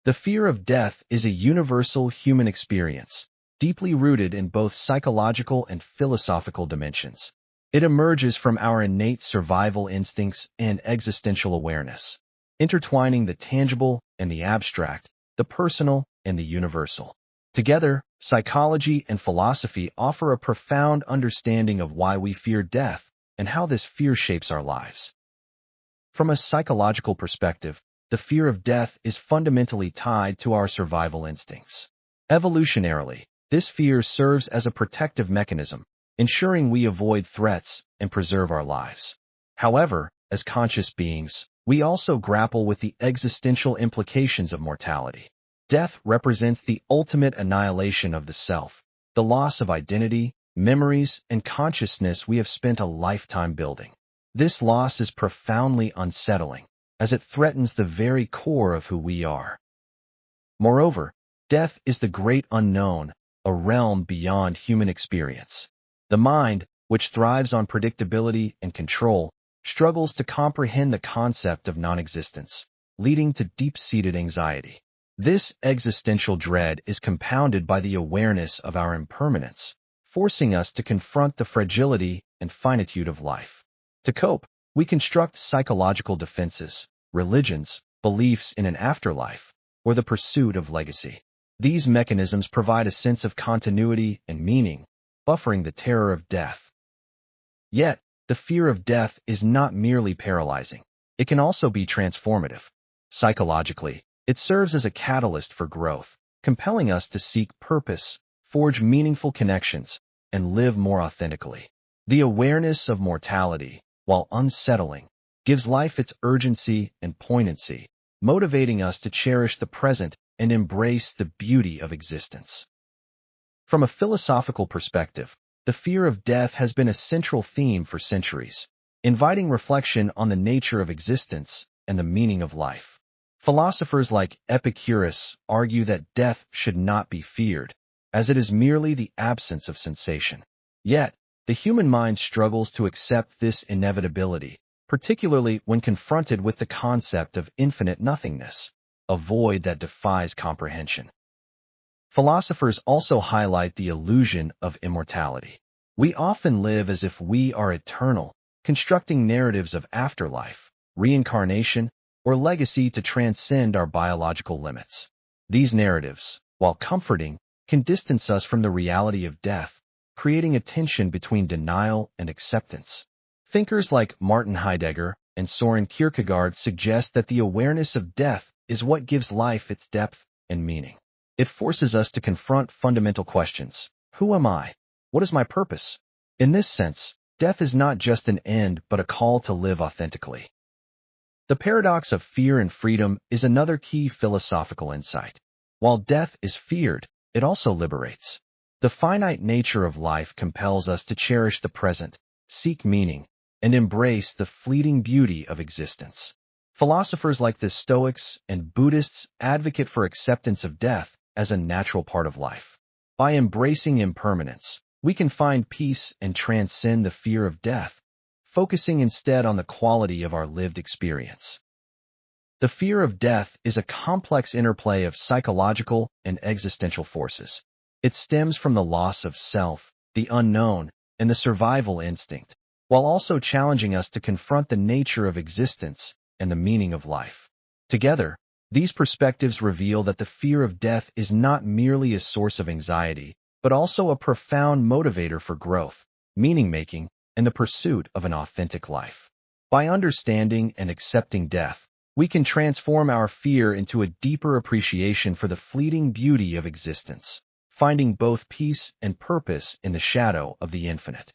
The fear of death is a universal human experience, deeply rooted in both psychological and philosophical dimensions. It emerges from our innate survival instincts and existential awareness, intertwining the tangible and the abstract, the personal and the universal. Together, psychology and philosophy offer a profound understanding of why we fear death and how this fear shapes our lives. From a psychological perspective, the fear of death is fundamentally tied to our survival instincts. Evolutionarily, this fear serves as a protective mechanism, ensuring we avoid threats and preserve our lives. However, as conscious beings, we also grapple with the existential implications of mortality. Death represents the ultimate annihilation of the self, the loss of identity, memories, and consciousness we have spent a lifetime building. This loss is profoundly unsettling, as it threatens the very core of who we are. Moreover, death is the great unknown, a realm beyond human experience. The mind, which thrives on predictability and control, struggles to comprehend the concept of non-existence, leading to deep-seated anxiety. This existential dread is compounded by the awareness of our impermanence, forcing us to confront the fragility and finitude of life. To cope, we construct psychological defenses, religions, beliefs in an afterlife, or the pursuit of legacy. These mechanisms provide a sense of continuity and meaning, buffering the terror of death. Yet, the fear of death is not merely paralyzing. It can also be transformative. Psychologically, it serves as a catalyst for growth, compelling us to seek purpose, forge meaningful connections, and live more authentically. The awareness of mortality, while unsettling, gives life its urgency and poignancy, motivating us to cherish the present and embrace the beauty of existence. From a philosophical perspective, the fear of death has been a central theme for centuries, inviting reflection on the nature of existence and the meaning of life. Philosophers like Epicurus argue that death should not be feared, as it is merely the absence of sensation. Yet, the human mind struggles to accept this inevitability, particularly when confronted with the concept of infinite nothingness, a void that defies comprehension. Philosophers also highlight the illusion of immortality. We often live as if we are eternal, constructing narratives of afterlife, reincarnation, or legacy to transcend our biological limits. These narratives, while comforting, can distance us from the reality of death, creating a tension between denial and acceptance. Thinkers like Martin Heidegger and Soren Kierkegaard suggest that the awareness of death is what gives life its depth and meaning. It forces us to confront fundamental questions. Who am I? What is my purpose? In this sense, death is not just an end but a call to live authentically. The paradox of fear and freedom is another key philosophical insight. While death is feared, it also liberates. The finite nature of life compels us to cherish the present, seek meaning, and embrace the fleeting beauty of existence. Philosophers like the Stoics and Buddhists advocate for acceptance of death as a natural part of life. By embracing impermanence, we can find peace and transcend the fear of death, focusing instead on the quality of our lived experience. The fear of death is a complex interplay of psychological and existential forces. It stems from the loss of self, the unknown, and the survival instinct, while also challenging us to confront the nature of existence and the meaning of life. Together, these perspectives reveal that the fear of death is not merely a source of anxiety, but also a profound motivator for growth, meaning-making, and the pursuit of an authentic life. By understanding and accepting death, we can transform our fear into a deeper appreciation for the fleeting beauty of existence, finding both peace and purpose in the shadow of the infinite.